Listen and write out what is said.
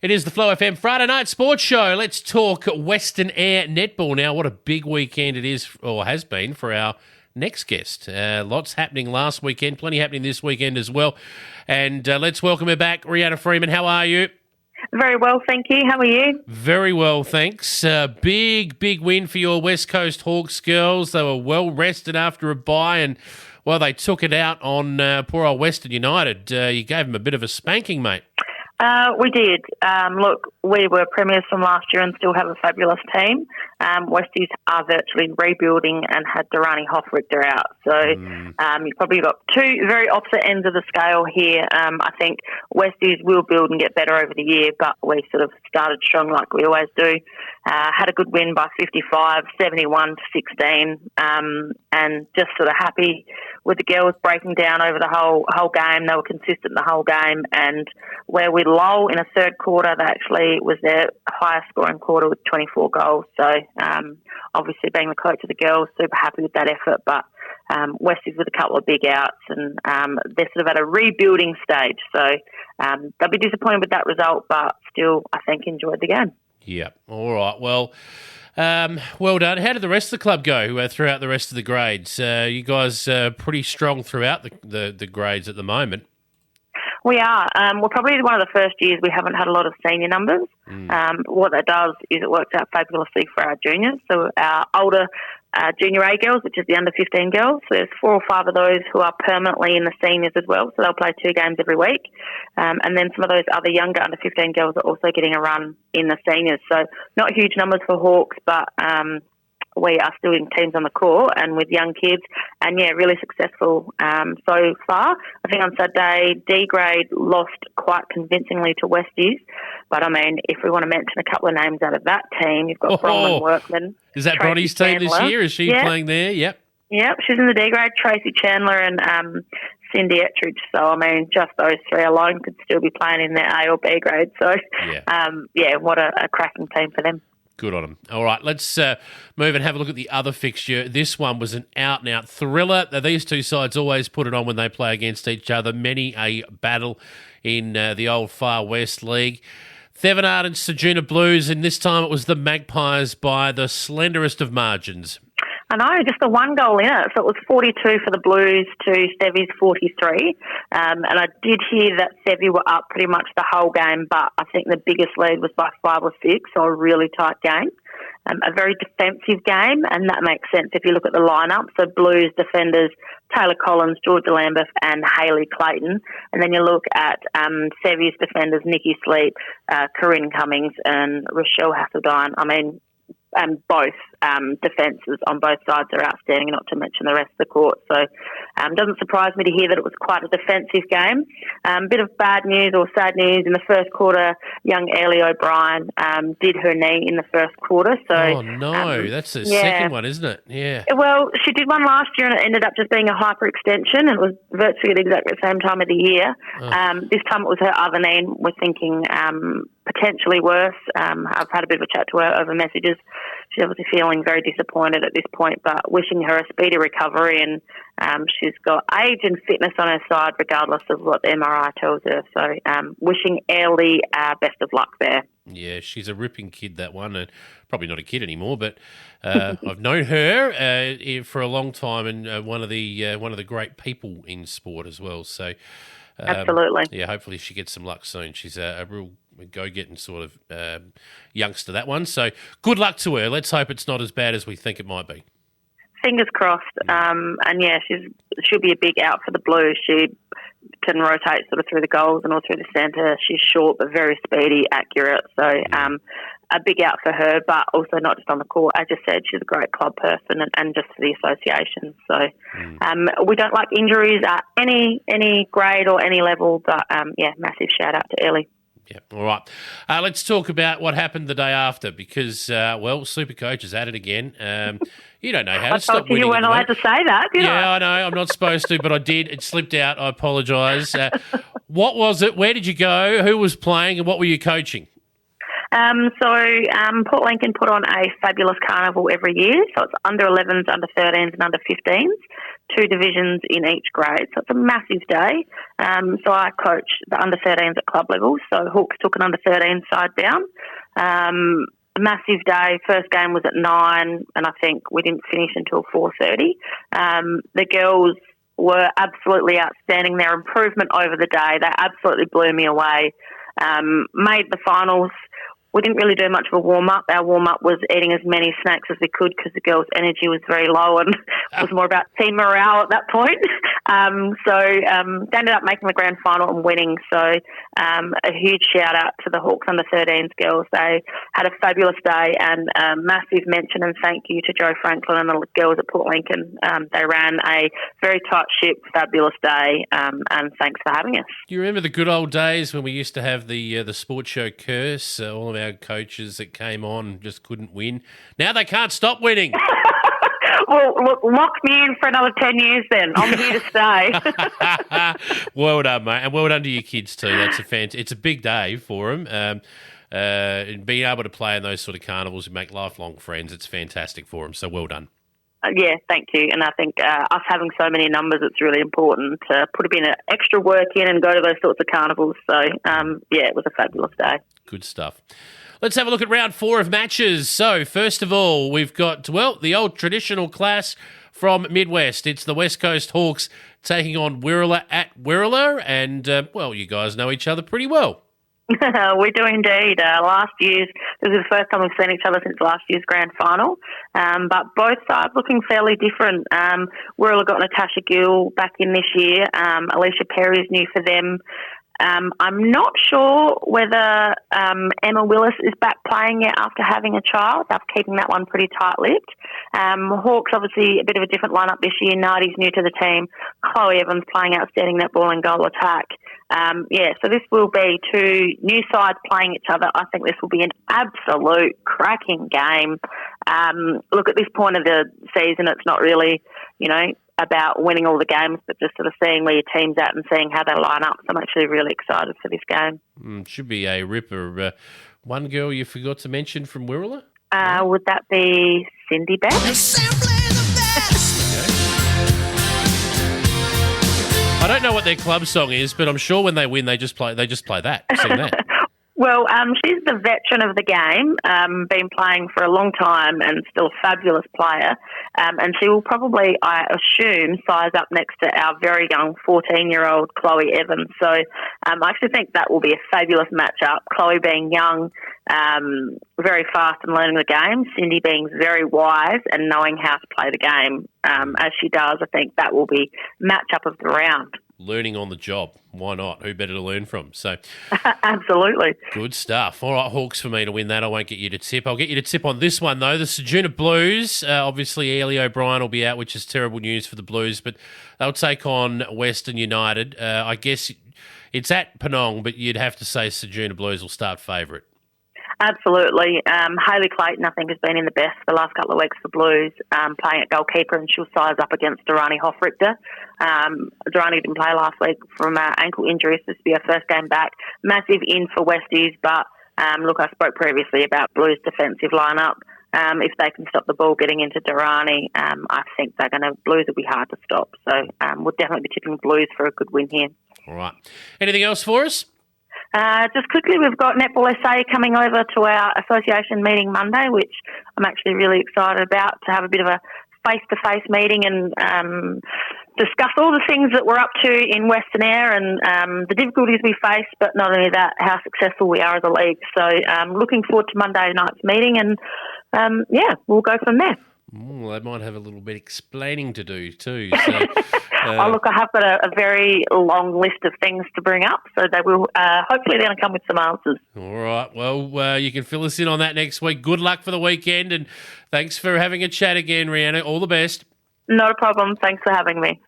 It is the Flow FM Friday Night Sports Show. Let's talk Western Eyre Netball now. What a big weekend it is, or has been, for our next guest. Lots happening last weekend, plenty happening this weekend as well. And let's welcome her back, Reanna Freeman. How are you? Very well, thank you. How are you? Very well, thanks. Big win for your West Coast Hawks girls. They were well rested after a bye, and well, they took it out on poor old Western United. You gave them a bit of a spanking, mate. We did. Look, we were premiers from last year and still have a fabulous team. Westies are virtually rebuilding and had Durrani Hoffrichter out. So you've probably got two very opposite ends of the scale here. I think Westies will build and get better over the year, but we sort of started strong like we always do. Had a good win by 55, 71-16, and just sort of happy with the girls breaking down over the whole game. They were consistent the whole game, and where we lull in a third quarter, that actually was their highest scoring quarter with 24 goals. So obviously being the coach of the girls, super happy with that effort, but Westies with a couple of big outs, and they're sort of at a rebuilding stage. So they'll be disappointed with that result, but still, I think, enjoyed the game. Yeah, all right. Well, well done. How did the rest of the club go throughout the rest of the grades? You guys pretty strong throughout the grades at the moment. We are. We're probably one of the first years we haven't had a lot of senior numbers. What that does is it works out fabulously for our juniors. So our older junior A girls, which is the under 15 girls, so there's 4 or 5 of those who are permanently in the seniors as well. So they'll play 2 games every week. And then some of those other younger under 15 girls are also getting a run in the seniors. So not huge numbers for Hawks, but we are still in teams on the court and with young kids, and really successful so far. I think on Saturday, D grade lost quite convincingly to Westies, but I mean, if we want to mention a couple of names out of that team, you've got Bronwyn Workman. Is that Bronny's team this year? Is she playing there? Yep, she's in the D grade. Tracy Chandler and Cindy Ettridge. So I mean, just those 3 alone could still be playing in their A or B grade. So what a cracking team for them. Good on them. All right, let's move and have a look at the other fixture. This one was an out-and-out thriller. Now, these two sides always put it on when they play against each other. Many a battle in the old Far West League. Thevenard and Sejuna Blues, and this time it was the Magpies by the slenderest of margins. I know, just the 1 goal in it. So it was 42 for the Blues to Sevy's 43. And I did hear that Sevy were up pretty much the whole game, but I think the biggest lead was by 5 or 6, so a really tight game. A very defensive game, and that makes sense if you look at the lineup. So Blues defenders, Taylor Collins, Georgia Lambeth and Hayley Clayton. And then you look at Sevy's defenders, Nikki Sleep, Corinne Cummings and Rochelle Hasseldine. I mean, both defences on both sides are outstanding, not to mention the rest of the court. So it doesn't surprise me to hear that it was quite a defensive game. Bit of bad news or sad news in the first quarter. Young Ellie O'Brien did her knee in the first quarter. So, oh, no. That's the second one, isn't it? Yeah. Well, she did one last year and it ended up just being a hyperextension, and it was virtually at exactly the same time of the year. This time it was her other knee. We're thinking potentially worse. I've had a bit of a chat to her over messages. She's obviously feeling very disappointed at this point, but wishing her a speedy recovery, and she's got age and fitness on her side regardless of what the MRI tells her. So wishing Ellie best of luck there. Yeah, she's a ripping kid, that one. Probably not a kid anymore, but I've known her for a long time, and one of the great people in sport as well. So absolutely. Yeah, hopefully she gets some luck soon. She's a real go-getting sort of youngster, that one. So good luck to her. Let's hope it's not as bad as we think it might be. Fingers crossed. She'll be a big out for the Blues. She can rotate sort of through the goals and all through the centre. She's short but very speedy, accurate. So a big out for her, but also not just on the court. As I said, she's a great club person and just for the association. So we don't like injuries at any grade or any level, but massive shout out to Ellie. Yeah, all right. Let's talk about what happened the day after because, Supercoach is at it again. You don't know how to stop winning. You weren't allowed to say that, did I? Yeah, I know. I'm not supposed to, but I did. It slipped out. I apologise. What was it? Where did you go? Who was playing? And what were you coaching? Port Lincoln put on a fabulous carnival every year. So it's under 11s, under 13s and under 15s, 2 divisions in each grade. So it's a massive day. So I coach the under 13s at club level. So Hawks took an under 13 side down. Massive day. First game was at 9 and I think we didn't finish until 4:30. The girls were absolutely outstanding. Their improvement over the day, they absolutely blew me away. Made the finals. We didn't really do much of a warm-up. Our warm-up was eating as many snacks as we could because the girls' energy was very low and it was more about team morale at that point. They ended up making the grand final and winning. So a huge shout-out to the Hawks under-13s girls. They had a fabulous day, and a massive mention and thank you to Joe Franklin and the girls at Port Lincoln. They ran a very tight ship, fabulous day, and thanks for having us. Do you remember the good old days when we used to have the sports show curse? All of our coaches that came on just couldn't win. Now they can't stop winning. Well, look, lock me in for another 10 years then. I'm here to stay. Well done, mate. And well done to your kids too. It's a big day for them. Being able to play in those sort of carnivals and make lifelong friends, it's fantastic for them. So well done. Yeah, thank you. And I think us having so many numbers, it's really important to put a bit of extra work in and go to those sorts of carnivals. So, it was a fabulous day. Good stuff. Let's have a look at round 4 of matches. So, first of all, we've got, the old traditional clash from Midwest. It's the West Coast Hawks taking on Wirralur at Wirralur. And, you guys know each other pretty well. We do indeed. This is the first time we've seen each other since last year's grand final. But both sides looking fairly different. Wirralur got Natasha Gill back in this year. Alicia Perry is new for them. I'm not sure whether Emma Willis is back playing yet after having a child. They're keeping that one pretty tight-lipped. Hawks, obviously, a bit of a different lineup this year. Nadi's new to the team. Chloe Evans playing outstanding netball and goal attack. So this will be 2 new sides playing each other. I think this will be an absolute cracking game. Look, at this point of the season, it's not really, about winning all the games, but just sort of seeing where your team's at and seeing how they line up. So I'm actually really excited for this game. Should be a ripper. One girl you forgot to mention from Wirralur? Would that be Cindy Beck? I don't know what their club song is, but I'm sure when they win, they just play that. Sing that. Well, she's the veteran of the game, been playing for a long time and still a fabulous player. And she will probably, I assume, size up next to our very young 14-year-old Chloe Evans. So I actually think that will be a fabulous matchup. Chloe being young, very fast and learning the game. Cindy being very wise and knowing how to play the game as she does. I think that will be matchup of the round. Learning on the job. Why not? Who better to learn from? So, absolutely. Good stuff. All right, Hawks for me to win that. I won't get you to tip. I'll get you to tip on this one, though. The Sejuna Blues. Obviously, Ellie O'Brien will be out, which is terrible news for the Blues, but they'll take on Western United. I guess it's at Penong, but you'd have to say Sejuna Blues will start favourite. Absolutely. Hayley Clayton, I think, has been in the best the last couple of weeks for Blues, playing at goalkeeper, and she'll size up against Durrani Hoffrichter. Durrani didn't play last week from ankle injuries. This will be her first game back. Massive in for Westies, but look, I spoke previously about Blues' defensive lineup. If they can stop the ball getting into Durrani, I think Blues will be hard to stop. So we'll definitely be tipping Blues for a good win here. All right. Anything else for us? Just quickly, we've got Netball SA coming over to our association meeting Monday, which I'm actually really excited about, to have a bit of a face-to-face meeting and discuss all the things that we're up to in Western Eyre and the difficulties we face, but not only that, how successful we are as a league. So looking forward to Monday night's meeting and, we'll go from there. They might have a little bit explaining to do too. So, look, I have got a very long list of things to bring up, so they will hopefully they're going to come with some answers. All right. Well, you can fill us in on that next week. Good luck for the weekend, and thanks for having a chat again, Reanna. All the best. Not a problem. Thanks for having me.